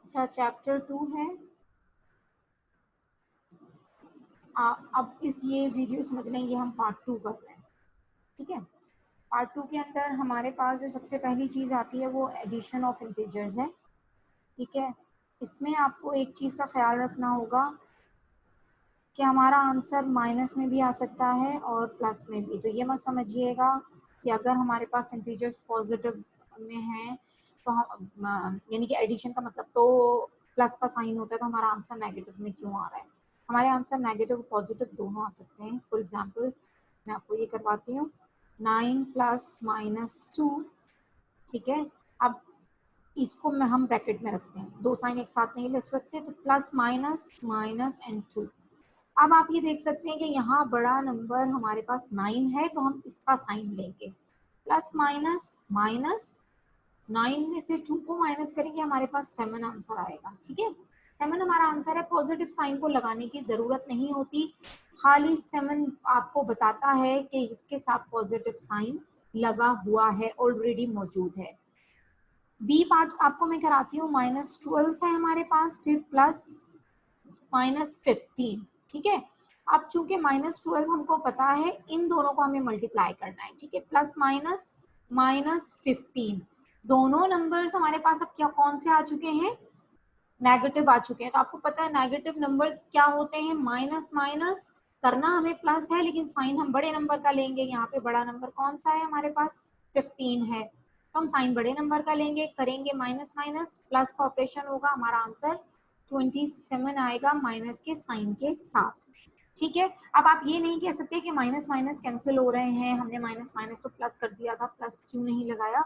अच्छा, चैप्टर 2 है। अब ये वीडियो समझ लें, ये हम पार्ट 2 कर रहे हैं, ठीक है। पार्ट 2 के अंदर हमारे पास जो सबसे पहली चीज़ आती है वो एडिशन ऑफ इंटीजर्स है, ठीक है। इसमें आपको एक चीज़ का ख्याल रखना होगा कि हमारा आंसर माइनस में भी आ सकता है और प्लस में भी। तो ये मत समझिएगा कि अगर हमारे पास इंटीजर्स पॉजिटिव में हैं तो हम यानी कि एडिशन का मतलब तो प्लस का साइन होता है, तो हमारा आंसर नेगेटिव में क्यों आ रहा है। हमारे आंसर नेगेटिव पॉजिटिव दोनों आ सकते हैं। फॉर एग्जांपल मैं आपको ये करवाती हूँ, 9 प्लस माइनस 2, ठीक है। अब इसको में हम ब्रैकेट में रखते हैं, दो साइन एक साथ नहीं लिख सकते, तो प्लस माइनस माइनस एंड 2। अब आप ये देख सकते हैं कि यहाँ बड़ा नंबर हमारे पास 9 है, तो हम इसका साइन लेंगे। प्लस माइनस माइनस 9 में से 2 को माइनस करेंगे, हमारे पास 7 आंसर आएगा, ठीक है। 7 हमारा आंसर है। पॉजिटिव साइन को लगाने की जरूरत नहीं होती, खाली 7 आपको बताता है कि इसके साथ पॉजिटिव साइन लगा हुआ है, ऑलरेडी मौजूद है। बी पार्ट आपको मैं कराती हूँ। -12 है हमारे पास, फिर प्लस -15, ठीक है। अब चूंकि -12 हमको पता है, इन दोनों को हमें मल्टीप्लाई करना है, ठीक है। प्लस माइनस -15, दोनों नंबर्स हमारे पास अब क्या कौन से आ चुके हैं, नेगेटिव आ चुके हैं। तो आपको पता है नेगेटिव नंबर्स क्या होते हैं, माइनस माइनस करना हमें प्लस है, लेकिन साइन हम बड़े नंबर का लेंगे। यहाँ पे बड़ा नंबर कौन सा है हमारे पास, 15 है, तो हम साइन बड़े नंबर का लेंगे, करेंगे माइनस माइनस, प्लस का ऑपरेशन होगा, हमारा आंसर 27 आएगा माइनस के साइन के साथ, ठीक है। अब आप ये नहीं कह सकते कि माइनस माइनस कैंसिल हो रहे हैं, हमने माइनस माइनस तो प्लस कर दिया था, प्लस क्यों नहीं लगाया।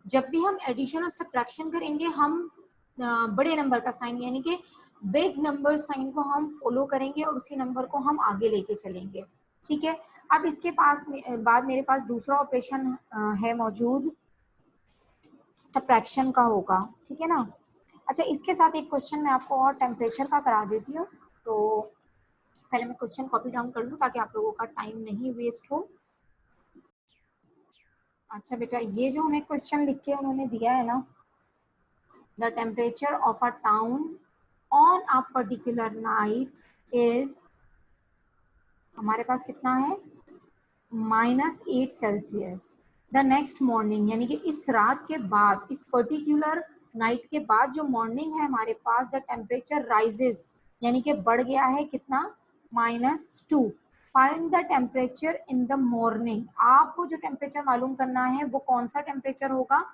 जब भी हम एडिशन और सब्ट्रैक्शन करेंगे, हम बड़े नंबर का साइन यानी कि बिग नंबर साइन को हम फॉलो करेंगे और उसी नंबर को हम आगे लेके चलेंगे, ठीक है। अब इसके बाद मेरे पास दूसरा ऑपरेशन है मौजूद, सब्ट्रैक्शन का होगा, ठीक है ना। अच्छा, इसके साथ एक क्वेश्चन मैं आपको और टेम्परेचर का करा देती हूँ। तो पहले मैं क्वेश्चन कॉपी डाउन कर लूँ ताकि आप लोगों का टाइम नहीं वेस्ट हो। अच्छा बेटा, ये जो हमें क्वेश्चन लिख के उन्होंने दिया है ना, the temperature of a town on a particular night is, हमारे पास कितना है, -8 सेल्सियस। द नेक्स्ट मॉर्निंग, यानी कि इस रात के बाद, इस पर्टिकुलर नाइट के बाद जो मॉर्निंग है हमारे पास, द टेम्परेचर राइजेस, यानी कि बढ़ गया है कितना, -2। Find the temperature in the morning. आपको जो टेम्परेचर मालूम करना है वो कौन सा टेम्परेचर होगा,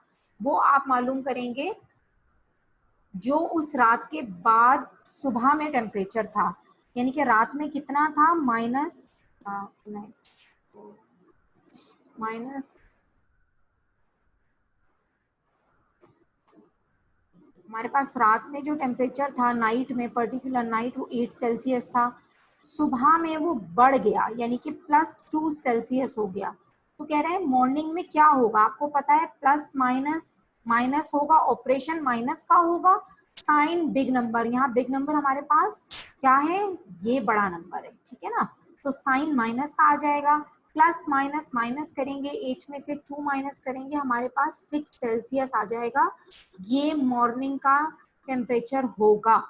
वो आप मालूम करेंगे जो उस रात के बाद सुबह में टेम्परेचर था, यानी कि रात में कितना था, माइनस हमारे पास रात में जो टेम्परेचर था नाइट में, पर्टिकुलर नाइट, वो 8 सेल्सियस था। सुबह में वो बढ़ गया यानी कि +2 सेल्सियस हो गया। तो कह रहे हैं मॉर्निंग में क्या होगा, आपको पता है प्लस माइनस माइनस होगा, ऑपरेशन माइनस का होगा, साइन बिग नंबर, यहाँ बिग नंबर हमारे पास क्या है, ये बड़ा नंबर है, ठीक है ना। तो साइन माइनस का आ जाएगा, प्लस माइनस माइनस करेंगे, 8 में से 2 माइनस करेंगे, हमारे पास 6 सेल्सियस आ जाएगा। ये मॉर्निंग का टेम्परेचर होगा,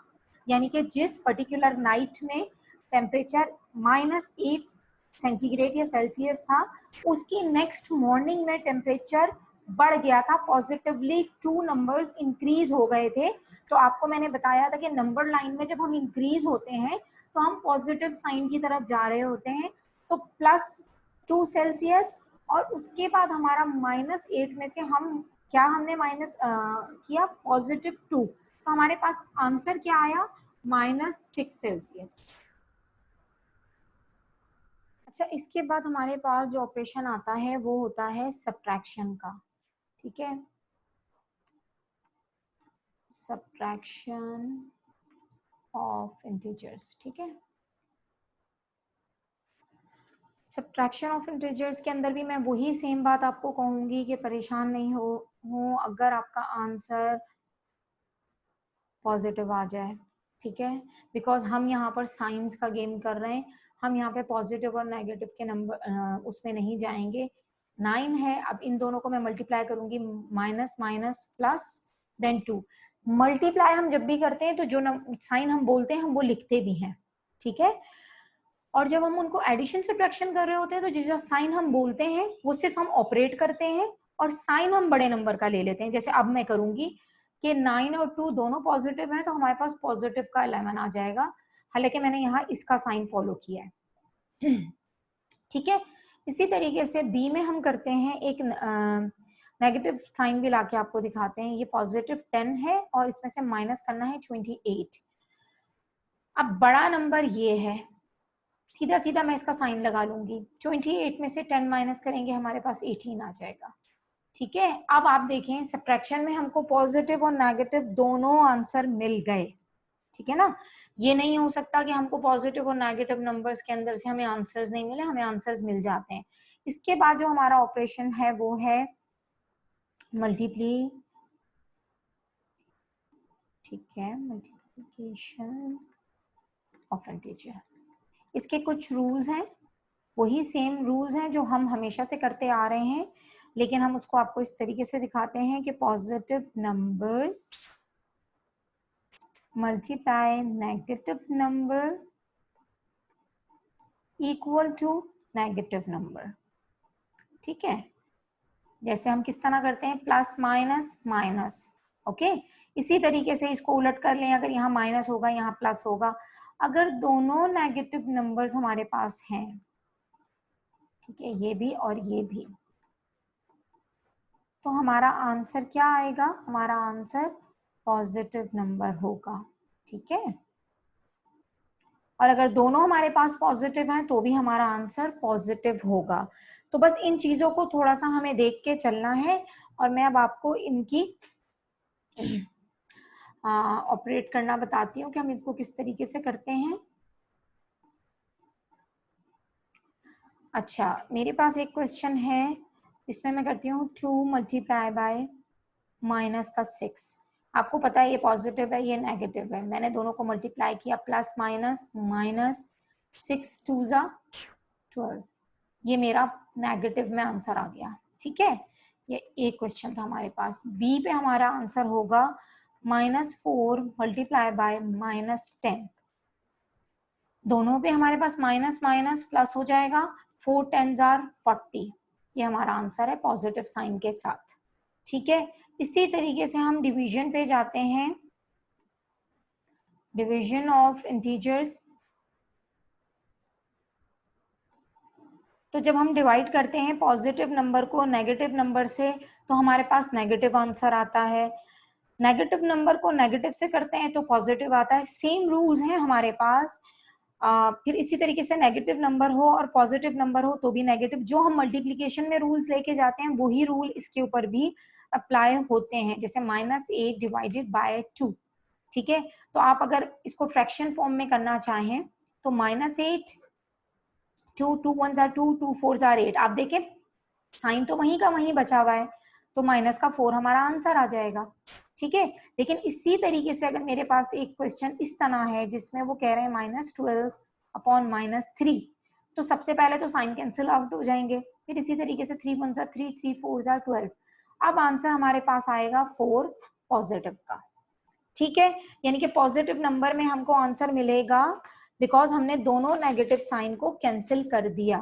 यानी कि जिस पर्टिकुलर नाइट में टेम्परेचर -8 सेंटीग्रेड या सेल्सियस था, उसकी नेक्स्ट मॉर्निंग में टेम्परेचर बढ़ गया था, पॉजिटिवली 2 नंबर्स इंक्रीज हो गए थे। तो आपको मैंने बताया था कि नंबर लाइन में जब हम इंक्रीज होते हैं तो हम पॉजिटिव साइन की तरफ जा रहे होते हैं। तो +2 सेल्सियस, और उसके बाद हमारा -8 में से हम क्या हमने माइनस किया, +2, तो हमारे पास आंसर क्या आया, -6 सेल्सियस। अच्छा, इसके बाद हमारे पास जो ऑपरेशन आता है वो होता है सब्ट्रैक्शन का, ठीक है, सब्ट्रैक्शन ऑफ इंटीजर्स, ठीक है। सब्ट्रैक्शन ऑफ इंटीजर्स के अंदर भी मैं वही सेम बात आपको कहूंगी कि परेशान नहीं हो अगर आपका आंसर पॉजिटिव आ जाए, ठीक है, बिकॉज हम यहाँ पर साइंस का गेम कर रहे हैं, हम यहाँ पे पॉजिटिव और नेगेटिव के नंबर उसमें नहीं जाएंगे। 9 है, अब इन दोनों को मैं मल्टीप्लाई करूंगी, minus minus plus then 2। Multiply हम जब भी करते हैं तो जो साइन हम बोलते हैं हम वो लिखते भी हैं, ठीक है। और जब हम उनको एडिशन सब्ट्रैक्शन कर रहे होते हैं तो जिस साइन हम बोलते हैं वो सिर्फ हम ऑपरेट करते हैं और साइन हम बड़े नंबर का ले लेते हैं। जैसे अब मैं करूंगी कि 9 और 2 दोनों पॉजिटिव हैं तो हमारे पास पॉजिटिव का 11 आ जाएगा, हालांकि मैंने यहाँ इसका साइन फॉलो किया है, ठीक है। इसी तरीके से बी में हम करते हैं, एक नेगेटिव साइन भी लाके आपको दिखाते हैं। ये पॉजिटिव 10 है और इसमें से माइनस करना है 28। अब बड़ा नंबर ये है, सीधा सीधा मैं इसका साइन लगा लूंगी, 28 में से 10 माइनस करेंगे हमारे पास 18 आ जाएगा, ठीक है। अब आप देखें सब्ट्रैक्शन में हमको पॉजिटिव और नेगेटिव दोनों आंसर मिल गए, ठीक है ना। ये नहीं हो सकता कि हमको पॉजिटिव और नेगेटिव नंबर्स के अंदर से हमें आंसर्स नहीं मिले, हमें आंसर्स मिल जाते हैं। इसके बाद जो हमारा ऑपरेशन है वो है मल्टीप्ली, ठीक है, मल्टीप्लिकेशन ऑफ इंटीजर। इसके कुछ रूल्स हैं, वही सेम रूल्स हैं जो हम हमेशा से करते आ रहे हैं, लेकिन हम उसको आपको इस तरीके से दिखाते हैं कि positive numbers multiply negative number equal to negative number, ठीक है। जैसे हम किस तरह करते हैं, प्लस माइनस माइनस, ओके। इसी तरीके से इसको उलट कर लें, अगर यहाँ माइनस होगा यहाँ प्लस होगा। अगर दोनों नेगेटिव नंबर्स हमारे पास हैं, ठीक है, ये भी और ये भी, तो हमारा आंसर क्या आएगा, हमारा आंसर पॉजिटिव नंबर होगा, ठीक है। और अगर दोनों हमारे पास पॉजिटिव हैं तो भी हमारा आंसर पॉजिटिव होगा। तो बस इन चीजों को थोड़ा सा हमें देख के चलना है और मैं अब आपको इनकी ऑपरेट करना बताती हूँ कि हम इनको किस तरीके से करते हैं। अच्छा, मेरे पास एक क्वेश्चन है, इसमें मैं करती हूँ 2 मल्टीप्लाई बाय माइनस का 6। आपको पता है ये पॉजिटिव है ये नेगेटिव है, मैंने दोनों को मल्टीप्लाई किया, प्लस माइनस माइनस 6 2 जा 12, ये मेरा नेगेटिव में आंसर आ गया, ठीक है। ये एक क्वेश्चन था हमारे पास। बी पे हमारा आंसर होगा -4 मल्टीप्लाई बाय -10। दोनों पे हमारे पास माइनस माइनस प्लस हो जाएगा, 4 10s are 40, ये हमारा आंसर है पॉजिटिव साइन के साथ, ठीक है। इसी तरीके से हम डिवीजन पे जाते हैं, डिवीजन ऑफ इंटीजर्स। तो जब हम डिवाइड करते हैं पॉजिटिव नंबर को नेगेटिव नंबर से तो हमारे पास नेगेटिव आंसर आता है, नेगेटिव नंबर को नेगेटिव से करते हैं तो पॉजिटिव आता है। सेम रूल्स हैं हमारे पास। फिर इसी तरीके से नेगेटिव नंबर हो और पॉजिटिव नंबर हो तो भी नेगेटिव। जो हम मल्टीप्लिकेशन में रूल्स लेके जाते हैं वही रूल इसके ऊपर भी अप्लाई होते हैं, जैसे -8 डिवाइडेड बाय 2, ठीक है। तो आप अगर इसको फ्रैक्शन फॉर्म में करना चाहें तो -8, 2 1s are 2, 2 4s are 8। आप देखें साइन तो वहीं का वहीं बचा हुआ है, तो माइनस का 4 हमारा आंसर आ जाएगा, ठीक है। लेकिन इसी तरीके से अगर मेरे पास एक क्वेश्चन इस तरह है जिसमें वो कह रहे हैं -12 अपॉन -3, तो सबसे पहले तो साइन कैंसिल आउट हो जाएंगे, फिर इसी तरीके से 3 1s are 3, 3 4s are 12। अब आंसर हमारे पास आएगा 4 पॉजिटिव का, ठीक है। यानी कि पॉजिटिव नंबर में हमको आंसर मिलेगा बिकॉज हमने दोनों नेगेटिव साइन को कैंसिल कर दिया।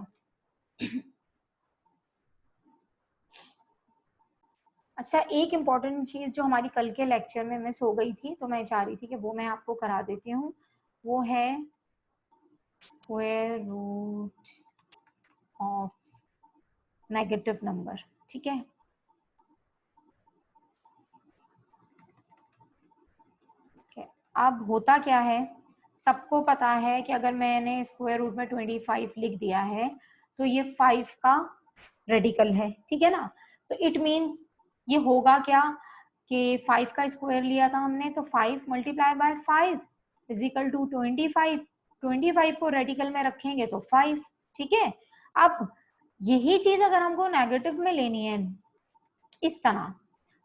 अच्छा, एक इम्पॉर्टेंट चीज जो हमारी कल के लेक्चर में मिस हो गई थी तो मैं चाह रही थी कि वो मैं आपको करा देती हूँ, वो है square root of negative number, ठीक है। अब होता क्या है, सबको पता है कि अगर मैंने स्क्वायर रूट में 25 लिख दिया है तो ये 5 का रेडिकल है, ठीक है ना। तो इट मीन्स ये होगा क्या कि 5 का स्क्वायर लिया था हमने, तो 5 multiply by 5 is equal to 25। 25 को रेडिकल में रखेंगे तो 5, ठीक है। अब यही चीज अगर हमको नेगेटिव में लेनी है इस तरह,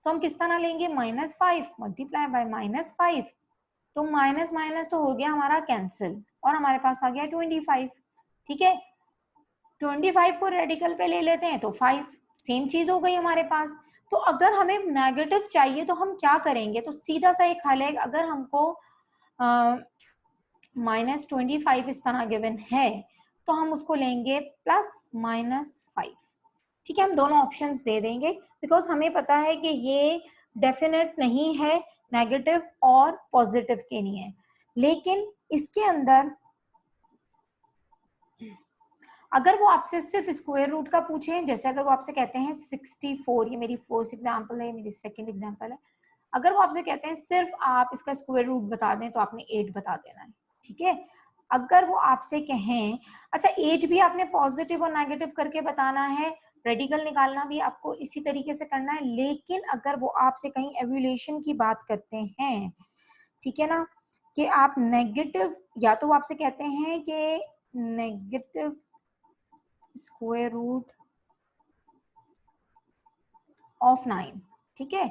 तो हम किस तरह लेंगे, -5 मल्टीप्लाई बाय -5, तो माइनस माइनस तो हो गया हमारा कैंसिल और हमारे पास आ गया 25, ठीक है। 25 को रेडिकल पे ले लेते हैं तो 5, सेम चीज हो गई हमारे पास। तो अगर हमें नेगेटिव चाहिए तो हम क्या करेंगे, तो सीधा सा एक हल है, अगर हमको -25 इस तरह गिवन है तो हम उसको लेंगे +-5। ठीक है, हम दोनों ऑप्शंस दे देंगे बिकॉज हमें पता है कि ये डेफिनेट नहीं है, नेगेटिव और पॉजिटिव के नहीं है। लेकिन इसके अंदर अगर वो आपसे सिर्फ स्क्वायर रूट का पूछे, जैसे अगर वो आपसे कहते हैं 64, ये मेरी फर्स्ट एग्जांपल है, मेरी सेकंड एग्जांपल है, अगर वो आपसे कहते हैं सिर्फ आप इसका स्क्वायर रूट बता दें तो आपने 8 बता देना है। ठीक है, अगर वो आपसे कहें अच्छा 8 भी आपने पॉजिटिव और नेगेटिव करके बताना है, रेडिकल निकालना भी आपको इसी तरीके से करना है, लेकिन अगर वो आपसे कहीं एवल्यूशन की बात करते हैं, ठीक है ना, कि आप नेगेटिव, या तो वो आपसे कहते हैं कि नेगेटिव स्क्वायर रूट ऑफ 9, ठीक है,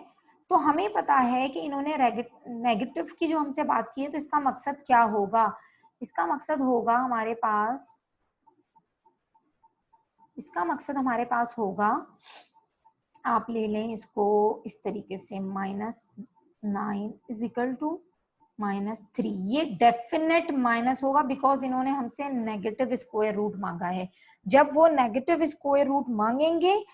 तो हमें पता है कि इन्होंने नेगेटिव की जो हमसे बात की है, तो इसका मकसद क्या होगा, इसका मकसद होगा हमारे पास, इसका मकसद हमारे पास होगा, आप ले लें इसको इस तरीके से -9 = -3, ये डेफिनेट माइनस होगा बिकॉज इन्होंने हमसे नेगेटिव स्क्वायर रूट मांगा है। जब वो नेगेटिव स्क्वायर रूट मांगेंगे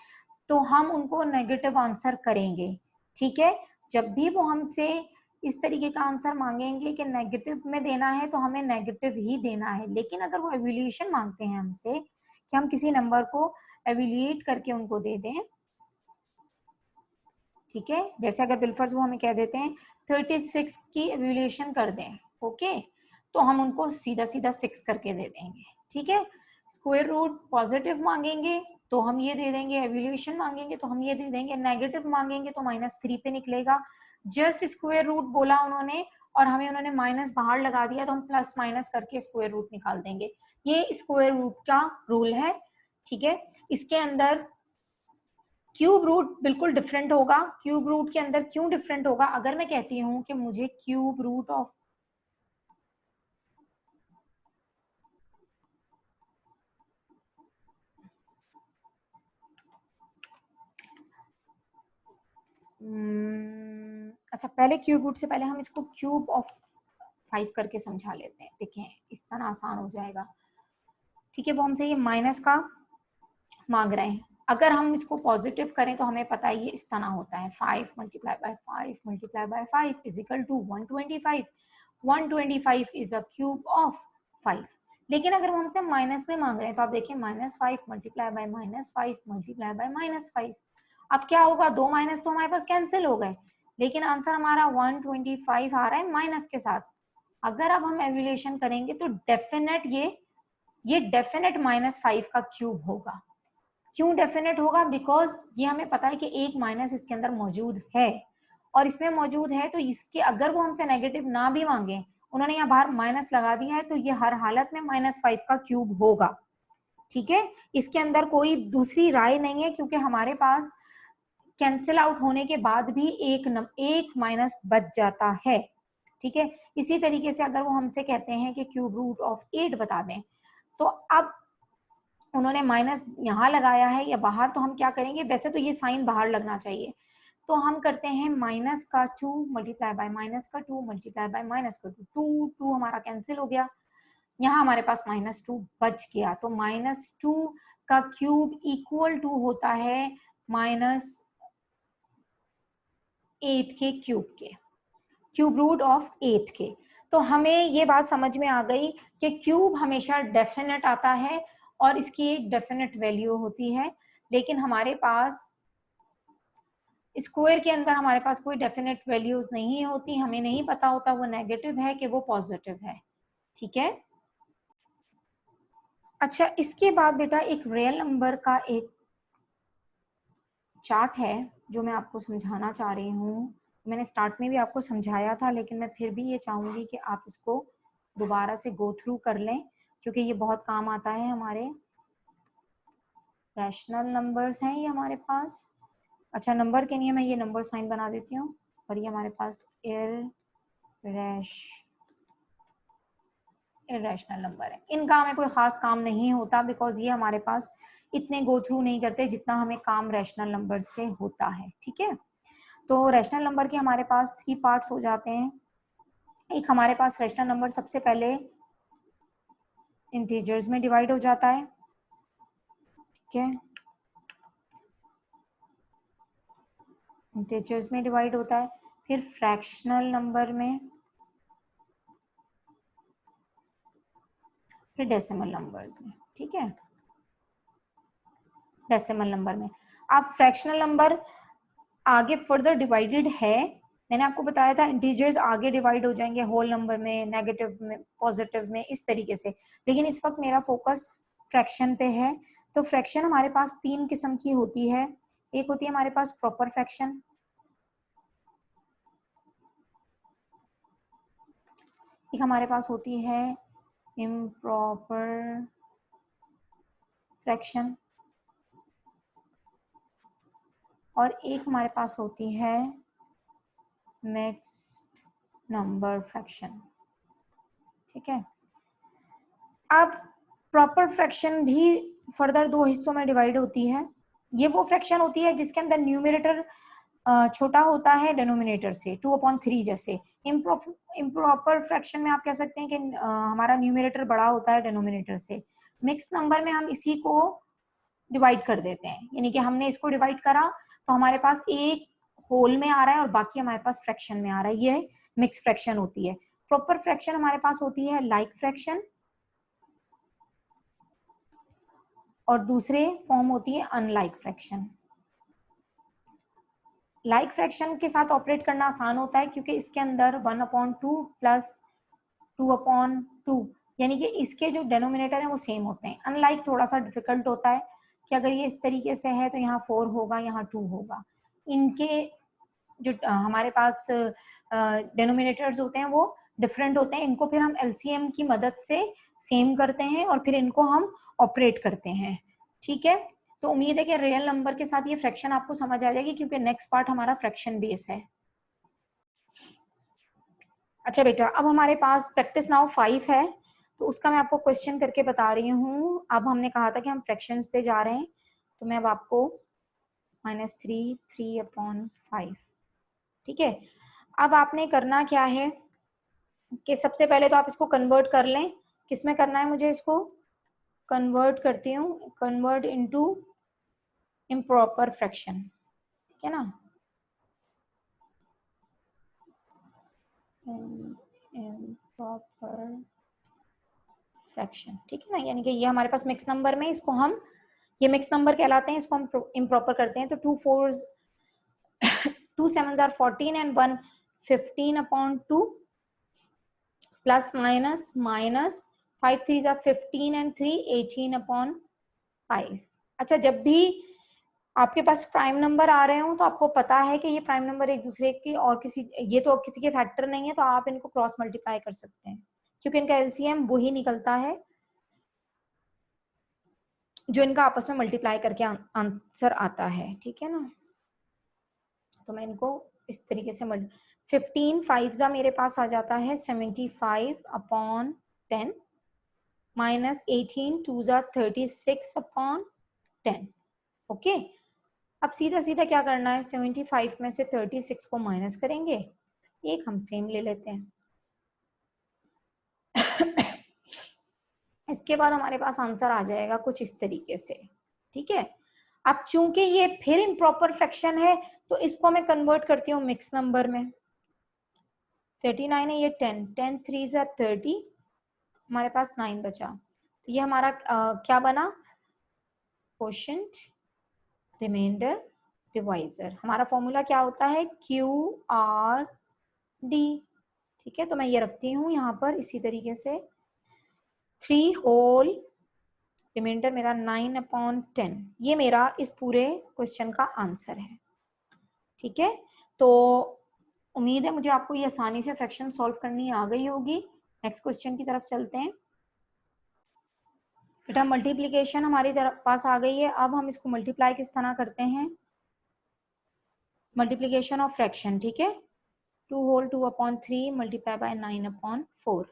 तो हम उनको नेगेटिव आंसर करेंगे। ठीक है, जब भी वो हमसे इस तरीके का आंसर मांगेंगे कि नेगेटिव में देना है तो हमें नेगेटिव ही देना है, लेकिन अगर वो एवल्यूशन मांगते हैं हमसे कि हम किसी नंबर को एवल्यूएट करके उनको दे दें, ठीक है, जैसे अगर बिलफर्ज वो हमें कह देते हैं 36 की एवल्यूशन कर दें, ओके, तो हम उनको सीधा सीधा 6 करके दे देंगे। ठीक है, स्क्वायर रूट पॉजिटिव मांगेंगे तो हम ये दे देंगे, एवल्यूशन मांगेंगे तो हम ये दे देंगे, नेगेटिव मांगेंगे तो -3 पे निकलेगा। जस्ट स्क्वायर रूट बोला उन्होंने और हमें उन्होंने माइनस बाहर लगा दिया, तो हम प्लस माइनस करके स्क्वायर रूट निकाल देंगे। ये स्क्वायर रूट का रूल है। ठीक है, इसके अंदर क्यूब रूट बिल्कुल डिफरेंट होगा। क्यूब रूट के अंदर क्यों डिफरेंट होगा, अगर मैं कहती हूं कि मुझे क्यूब रूट ऑफ अच्छा, पहले क्यूब रूट से पहले हम इसको क्यूब ऑफ 5 करके समझा लेते हैं, देखें इस तरह आसान हो जाएगा। ठीक है, वो हमसे ये माइनस का मांग रहे हैं, अगर हम इसको पॉजिटिव करें तो हमें पता है ये इस तरह होता है, 5 × 5 × 5 = 125। 125 इज अ क्यूब ऑफ 5। लेकिन अगर वो हमसे माइनस में मांग रहे हैं तो आप देखिए -5 × -5 × -5। अब क्या होगा, दो माइनस तो हमारे पास कैंसिल हो गए, लेकिन आंसर हमारा 125 आ रहा है माइनस के साथ। अगर अब हम एवल्यूशन करेंगे तो डेफिनेट ये डेफिनेट -5 का क्यूब होगा। क्यों डेफिनेट होगा, बिकॉज ये हमें पता है कि एक माइनस इसके अंदर मौजूद है, और इसमें मौजूद है तो इसके अगर वो हमसे नेगेटिव ना भी मांगे, उन्होंने यहाँ बाहर माइनस लगा दिया है, तो ये हर हालत में -5 का क्यूब होगा। ठीक है, इसके अंदर कोई दूसरी राय नहीं है, क्योंकि हमारे पास कैंसिल आउट होने के बाद भी एक माइनस बच जाता है। ठीक है, इसी तरीके से अगर वो हमसे कहते हैं कि क्यूब रूट ऑफ 8 बता दें, तो अब उन्होंने माइनस यहाँ लगाया है या बाहर, तो हम क्या करेंगे, वैसे तो ये साइन बाहर लगना चाहिए, तो हम करते हैं माइनस का 2 मल्टीप्लाई बाय माइनस का 2 मल्टीप्लाई बाय माइनस का 2, 2 हमारा कैंसिल हो गया, यहाँ हमारे पास -2 बच गया, तो -2 का क्यूब इक्वल टू होता है -8 के क्यूब के, क्यूब रूट ऑफ 8 के। तो हमें ये बात समझ में आ गई कि क्यूब हमेशा डेफिनेट आता है और इसकी एक डेफिनेट वैल्यू होती है, लेकिन हमारे पास स्क्वायर के अंदर हमारे पास कोई डेफिनेट वैल्यूज नहीं होती, हमें नहीं पता होता वो नेगेटिव है कि वो पॉजिटिव है। ठीक है, अच्छा इसके बाद बेटा एक रियल नंबर का एक चार्ट है जो मैं आपको समझाना चाह रही हूँ। मैंने स्टार्ट में भी आपको समझाया था, लेकिन मैं फिर भी ये चाहूंगी कि आप इसको दोबारा से गो थ्रू कर लें, क्योंकि ये बहुत काम आता है। हमारे रैशनल नंबर्स हैं ये हमारे पास, अच्छा नंबर के लिए मैं ये नंबर साइन बना देती हूँ, और ये हमारे पास इरेशनल नंबर है। इनका हमें कोई खास काम नहीं होता बिकॉज ये हमारे पास इतने गो थ्रू नहीं करते जितना हमें काम रैशनल नंबर से होता है। ठीक है, तो रैशनल नंबर के हमारे पास 3 पार्ट्स हो जाते हैं। एक हमारे पास रैशनल नंबर सबसे पहले इंटीजर्स में डिवाइड हो जाता है। ठीक है, इंटीजर्स में डिवाइड होता है, फिर फ्रैक्शनल नंबर में, फिर डेसिमल नंबर्स में। ठीक है, डेसिमल नंबर में आप फ्रैक्शनल नंबर आगे फर्दर डिवाइडेड है। मैंने आपको बताया था इंटीजर्स आगे डिवाइड हो जाएंगे होल नंबर में, नेगेटिव में, पॉजिटिव में, इस तरीके से, लेकिन इस वक्त मेरा फोकस फ्रैक्शन पे है। तो फ्रैक्शन हमारे पास 3 किस्म की होती है। एक होती है हमारे पास प्रॉपर फ्रैक्शन, एक हमारे पास होती है इम्प्रॉपर फ्रैक्शन, और एक हमारे पास होती है मिक्स्ड नंबर फ्रैक्शन। ठीक है, अब प्रॉपर फ्रैक्शन भी फर्दर 2 हिस्सों में डिवाइड होती है। ये वो फ्रैक्शन होती है जिसके अंदर न्यूमरेटर छोटा होता है डिनोमिनेटर से, 2/3 जैसे। इम्प्रॉपर फ्रैक्शन में आप कह सकते हैं कि हमारा न्यूमरेटर बड़ा होता है डिनोमिनेटर से। मिक्स नंबर में हम इसी को डिवाइड कर देते हैं, यानी कि हमने इसको डिवाइड करा तो हमारे पास एक होल में आ रहा है और बाकी हमारे पास फ्रैक्शन में आ रहा है। ये मिक्स फ्रैक्शन होती है। प्रॉपर फ्रैक्शन हमारे पास होती है लाइक फ्रैक्शन, और दूसरे फॉर्म होती है अनलाइक फ्रैक्शन। लाइक फ्रैक्शन के साथ ऑपरेट करना आसान होता है क्योंकि इसके अंदर 1/2 प्लस 2/2, यानी कि इसके जो डेनोमिनेटर है वो सेम होते हैं। अनलाइक थोड़ा सा डिफिकल्ट होता है कि अगर ये इस तरीके से है तो यहाँ 4 होगा, यहाँ 2 होगा। इनके जो हमारे पास डेनोमिनेटर्स होते हैं वो डिफरेंट होते हैं। इनको फिर हम एलसीएम की मदद से सेम करते हैं और फिर इनको हम ऑपरेट करते हैं। ठीक है, तो उम्मीद है कि रियल नंबर के साथ ये फ्रैक्शन आपको समझ आ जाएगी क्योंकि नेक्स्ट पार्ट हमारा फ्रैक्शन बेस है। अच्छा बेटा, अब हमारे पास प्रैक्टिस नाउ 5 है, तो उसका मैं आपको क्वेश्चन करके बता रही हूँ। अब हमने कहा था कि हम फ्रैक्शंस पे जा रहे हैं, तो मैं अब आपको -3 3/5। ठीक है, अब आपने करना क्या है कि सबसे पहले तो आप इसको कन्वर्ट कर लें। किस में करना है मुझे इसको कन्वर्ट करती हूँ, कन्वर्ट इनटू इम्प्रॉपर फ्रैक्शन। ठीक है ना, इम्प्रॉपर फ्रैक्शन। ठीक है ना, यानी कि ये हमारे पास मिक्स नंबर में, इसको हम, ये मिक्स नंबर कहलाते हैं, इसको हम इम्प्रॉपर करते हैं। तो 2 4s 2 7s are 14 and 1 15/2 plus minus minus 5 3s are 15 and 3 18/5। अच्छा, जब भी आपके पास प्राइम नंबर आ रहे हो तो आपको पता है कि ये प्राइम नंबर एक दूसरे की और किसी, ये तो किसी के फैक्टर नहीं है, तो आप इनको क्रॉस मल्टीप्लाई कर सकते हैं क्योंकि इनका एलसीएम वही निकलता है जो इनका आपस में मल्टीप्लाई करके आंसर आता है। ठीक है ना, तो मैं इनको इस तरीके से 15 5 मेरे पास आ जाता है 75/10 माइनस 18 2 36/10। ओके, अब सीधा सीधा क्या करना है, 75 में से 36 को माइनस करेंगे, एक हम सेम ले लेते हैं। इसके बाद हमारे पास आंसर आ जाएगा कुछ इस तरीके से। ठीक है, अब चूंकि ये फिर इम्प्रॉपर फ्रैक्शन है तो इसको मैं कन्वर्ट करती हूँ मिक्स नंबर में। 39 है, ये 10 10 3s are 30, हमारे पास 9 बचा। तो ये हमारा क्या बना, क्वोशिएंट रिमाइंडर डिवाइजर। हमारा फॉर्मूला क्या होता है, QRD। ठीक है, तो मैं ये रखती हूँ यहाँ पर इसी तरीके से। 3 होल रिमाइंडर मेरा 9/10, ये मेरा इस पूरे क्वेश्चन का आंसर है। ठीक है, तो उम्मीद है मुझे आपको ये आसानी से फ्रैक्शन सॉल्व करनी आ गई होगी। नेक्स्ट क्वेश्चन की तरफ चलते हैं। बेटा मल्टीप्लिकेशन हमारी तरफ पास आ गई है, अब हम इसको मल्टीप्लाई किस तरह करते हैं, मल्टीप्लिकेशन ऑफ फ्रैक्शन। ठीक है, 2 होल 2/3 मल्टीप्लाई बाय 9/4।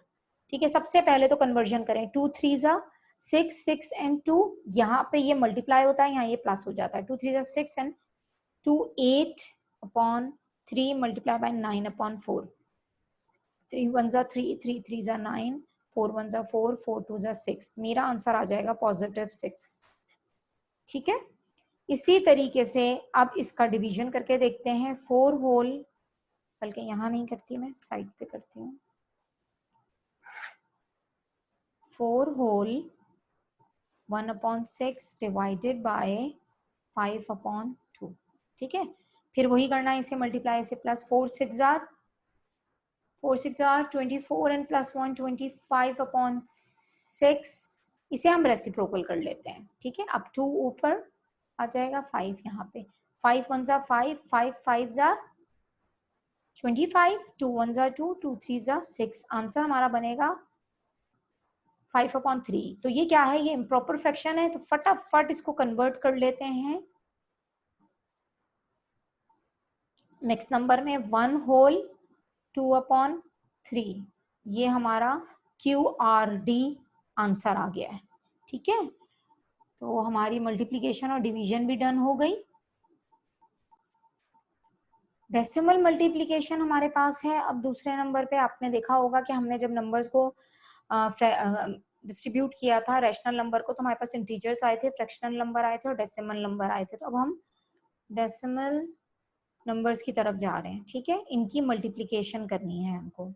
ठीक है, सबसे पहले तो कन्वर्जन करें, 2 3 जा 6, 6 एंड 2, यहाँ पे ये मल्टीप्लाई होता है, यहाँ ये प्लस हो जाता है, 2 3 जा 6 and 2 8 upon 3 multiply by 9 upon 4, 3 1 जा 3, 3 3 जा 9, 4 1 जा 4, 4 2 जा 6, मेरा आंसर आ जाएगा +6। ठीक है, इसी तरीके से अब इसका डिवीजन करके देखते हैं, 4 होल, बल्कि यहाँ नहीं करती मैं, साइड पे करती हूँ, 4 होल 1/6 डिवाइडेड बाय 5/2। ठीक है, फिर वही करना है, इसे मल्टीप्लाई से प्लस, 4 6 आर 24 एंड +1 25/6, इसे हम रेसिप्रोकल कर लेते हैं। ठीक है, अब 2 ऊपर आ जाएगा, 5 यहाँ पे, 5 1 जा 5, 5 5 जा 25, 2 1 जा 2, 2 3 जा 6, आंसर हमारा बनेगा 5/3। तो ये क्या है, ये इम्प्रॉपर फ्रैक्शन है, तो फटाफट इसको कन्वर्ट कर लेते हैं मिक्स नंबर में, 1 होल 2/3, ये हमारा QRD आंसर आ गया है। ठीक है, तो हमारी मल्टीप्लिकेशन और डिवीजन भी डन हो गई। डेसिमल मल्टीप्लिकेशन हमारे पास है। अब दूसरे नंबर पे आपने देखा होगा कि हमने जब नंबर्स को डिस्ट्रीब्यूट किया था रैशनल नंबर को, तो हमारे पास इंटीजर्स आए थे, फ्रैक्शनल नंबर आए थे और डेसिमल नंबर आए थे। तो अब हम डेसिमल नंबर्स की तरफ जा रहे हैं। ठीक है, इनकी मल्टीप्लिकेशन करनी है हमको।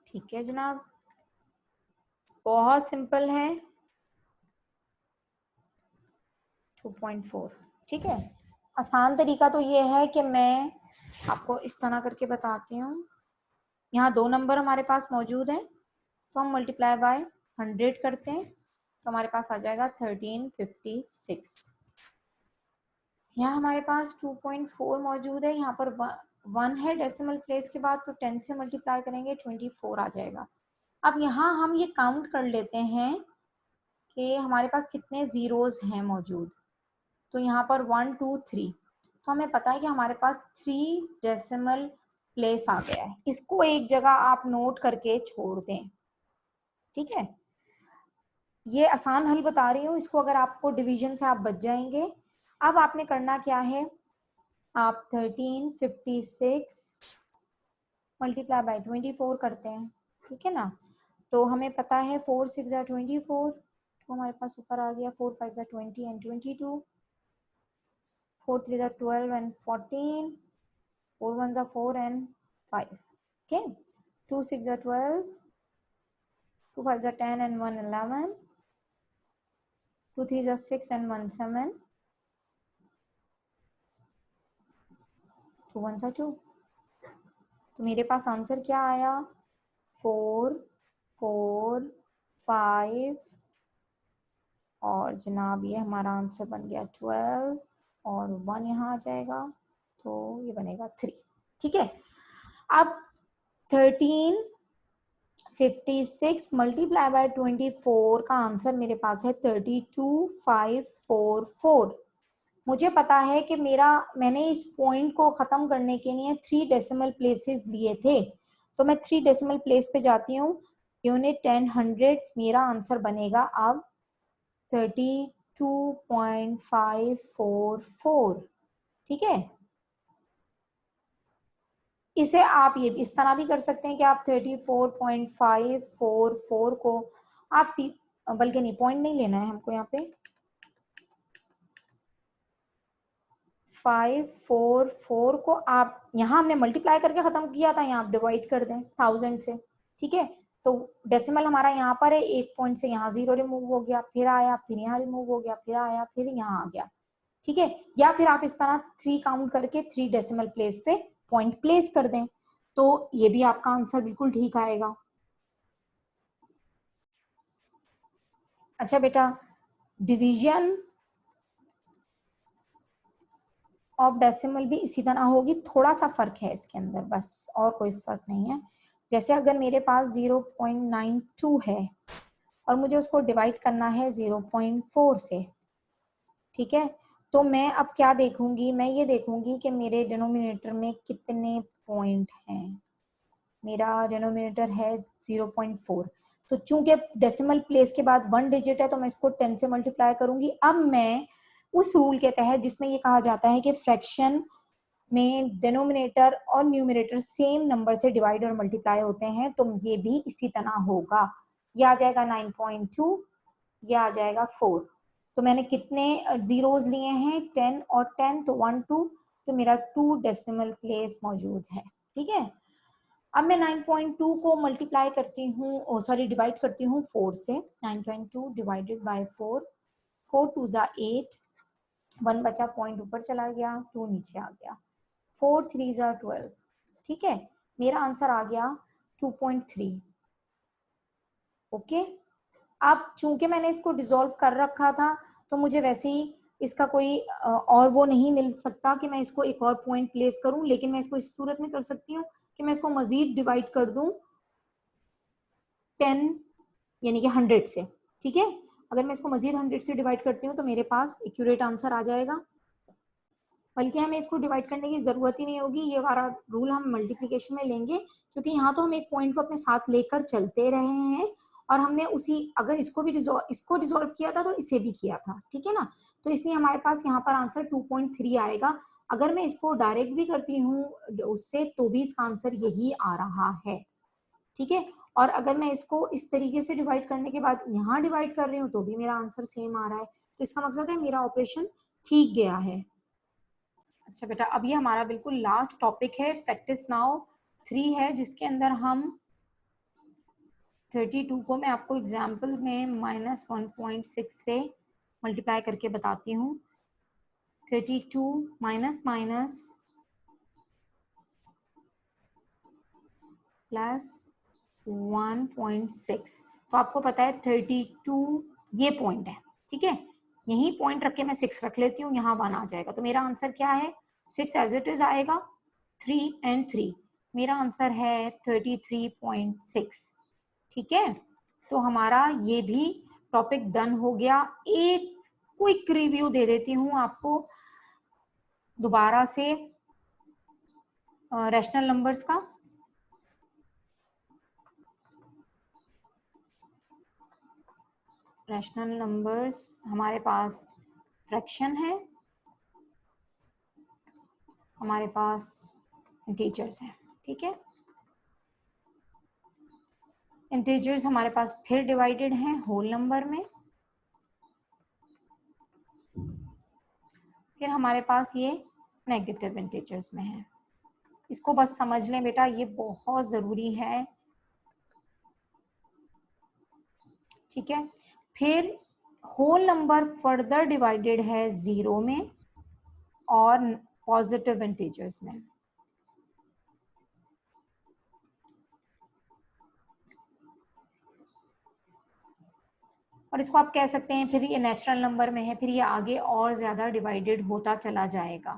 ठीक है जनाब, बहुत सिंपल है, 2.4। ठीक है, आसान तरीका तो ये है कि मैं आपको इस तरह करके बताती हूँ। यहाँ 2 नंबर हमारे पास मौजूद है, तो हम मल्टीप्लाई बाय 100 करते हैं, तो हमारे पास आ जाएगा 1356। यहाँ हमारे पास 2.4 मौजूद है, यहाँ पर 1 है डेसिमल प्लेस के बाद, तो 10 से मल्टीप्लाई करेंगे 24 आ जाएगा। अब यहाँ हम ये काउंट कर लेते हैं कि हमारे पास कितने जीरोस हैं मौजूद। तो यहाँ पर 1 2 3, तो हमें पता है कि हमारे पास 3 डेसिमल प्लेस आ गया है। इसको एक जगह आप नोट करके छोड़ दें। ठीक है, ये आसान हल बता रही हूँ, इसको अगर आपको डिवीजन से आप बच जाएंगे। अब आपने करना क्या है, आप 1356 मल्टीप्लाई बाय 24 करते हैं। ठीक है ना, तो हमें पता है 4 6 जा 24, तो हमारे पास ऊपर आ गया 4 5 जा 20 एंड 22, 4 3 जा 12 एंड 14, 4 1 जा 4 एंड 5। ओके, 2 6 जा 12, 2 5 जा 10 एंड 1 11, 2 3 जा 6 एंड 1 7, 2 1 जा 2। तो मेरे पास आंसर क्या आया, 4 4 5, और जनाब ये हमारा आंसर बन गया 12, और 1 यहाँ आ जाएगा, तो ये बनेगा 3। ठीक है, अब 1356 मल्टीप्लाई बाय 24 का आंसर मेरे पास है 32544। मुझे पता है कि मैंने इस पॉइंट को खत्म करने के लिए 3 डेसिमल प्लेसेस लिए थे, तो मैं 3 डेसिमल प्लेस पे जाती हूँ, यूनिट 10 हंड्रेड, मेरा आंसर बनेगा अब 32.544। ठीक है, इसे आप ये इस तरह भी कर सकते हैं कि आप 34.544 को आप बल्कि नहीं, पॉइंट नहीं लेना है हमको, यहाँ पे 544 को आप, यहाँ हमने मल्टीप्लाई करके खत्म किया था, यहाँ आप डिवाइड कर दें 1000 से। ठीक है, तो डेसिमल हमारा यहाँ पर है, एक पॉइंट से यहाँ 0 रिमूव हो गया, फिर आया, फिर यहाँ रिमूव हो गया, फिर आया, फिर यहाँ आ गया। ठीक है, या फिर आप इस तरह 3 काउंट करके 3 डेसिमल प्लेस पे पॉइंट प्लेस कर दें, तो ये भी आपका आंसर बिल्कुल ठीक आएगा। अच्छा बेटा, डिवीजन ऑफ डेसिमल भी इसी तरह होगी, थोड़ा सा फर्क है इसके अंदर, बस और कोई फर्क नहीं है। जैसे अगर मेरे पास 0.92 है और मुझे उसको डिवाइड करना है 0.4 से, ठीक है, तो मैं अब क्या देखूंगी, मैं ये देखूंगी कि मेरे डिनोमिनेटर में कितने पॉइंट हैं। मेरा डिनोमिनेटर है 0.4। तो चूंकि डेसिमल प्लेस के बाद 1 डिजिट है तो मैं इसको 10 से मल्टीप्लाई करूंगी। अब मैं उस रूल के तहत जिसमें ये कहा जाता है कि फ्रैक्शन में डिनोमिनेटर और न्यूमरेटर सेम नंबर से डिवाइड और मल्टीप्लाई होते हैं, तो ये भी इसी तरह होगा। ये आ जाएगा 9.2, ये आ जाएगा 4। तो मैंने कितने जीरोस लिए हैं, 10 और 10, तो 1 2, तो मेरा 2 डेसिमल प्लेस मौजूद है। ठीक है, अब मैं 9.2 को मल्टीप्लाई करती हूँ, सॉरी डिवाइड करती हूँ 4 से। 9.2 डिवाइडेड बाय 4, 4 2 ज़ा 8, 1 बचा, पॉइंट ऊपर चला गया, 2 नीचे आ गया, 4 3 ज़ा 12। ठीक है, मेरा आंसर आ गया 2.3। ओके, अब चूंकि मैंने इसको डिसॉल्व कर रखा था तो मुझे वैसे ही इसका कोई और वो नहीं मिल सकता कि मैं इसको एक और पॉइंट प्लेस करूं, लेकिन मैं इसको इस सूरत में कर सकती हूँ कि मैं इसको मजीद डिवाइड कर दूं 10 यानी कि 100 से। ठीक है, अगर मैं इसको मजीद 100 से डिवाइड करती हूँ तो मेरे पास एक्यूरेट आंसर आ जाएगा। बल्कि हमें इसको डिवाइड करने की जरूरत ही नहीं होगी, ये वाला रूल हम मल्टीप्लिकेशन में लेंगे, क्योंकि यहाँ तो हम एक पॉइंट को अपने साथ लेकर चलते रहे हैं और हमने उसी, अगर इसको भी इसको डिसॉल्व किया था तो इसे भी किया था। ठीक है ना, तो इसलिए हमारे पास यहाँ पर आंसर 2.3 आएगा। अगर मैं इसको डायरेक्ट भी करती हूँ उससे तो भी इसका आंसर यही आ रहा है। ठीक है, और अगर मैं इसको इस तरीके से डिवाइड करने के बाद यहाँ डिवाइड कर रही हूँ तो भी मेरा आंसर सेम आ रहा है। तो इसका मतलब है मेरा ऑपरेशन ठीक गया है। अच्छा बेटा, अब ये हमारा बिल्कुल लास्ट टॉपिक है, प्रैक्टिस नाउ 3 है, जिसके अंदर हम 32 को मैं आपको एग्जाम्पल में -1.6 से मल्टीप्लाई करके बताती हूँ। 32 माइनस माइनस प्लस 1.6, तो आपको पता है 32 ये पॉइंट है। ठीक है, यही पॉइंट रख के मैं 6 रख लेती हूँ, यहाँ 1 आ जाएगा, तो मेरा आंसर क्या है, 6 एज इट इज आएगा, 3 and 3, मेरा आंसर है 33.6। ठीक है, तो हमारा ये भी टॉपिक डन हो गया। एक क्विक रिव्यू दे देती हूँ आपको दोबारा से रैशनल नंबर्स का। रैशनल नंबर्स हमारे पास फ्रैक्शन है, हमारे पास इंटीजर्स हैं। ठीक है, इंटीजर्स हमारे पास फिर डिवाइडेड हैं होल नंबर में, फिर हमारे पास ये नेगेटिव इंटीजर्स में है। इसको बस समझ लें बेटा, ये बहुत जरूरी है। ठीक है, फिर होल नंबर फर्दर डिवाइडेड है 0 में और पॉजिटिव इंटीजर्स में। और इसको आप कह सकते हैं फिर ये नेचुरल नंबर में है, फिर ये आगे और ज्यादा डिवाइडेड होता चला जाएगा।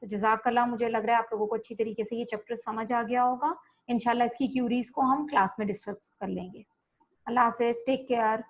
तो जज़ाकल्लाह, मुझे लग रहा है आप लोगों को अच्छी तरीके से ये चैप्टर समझ आ गया होगा। इंशाल्लाह इसकी क्यूरीज को हम क्लास में डिस्कस कर लेंगे। अल्लाह हाफिज, टेक केयर।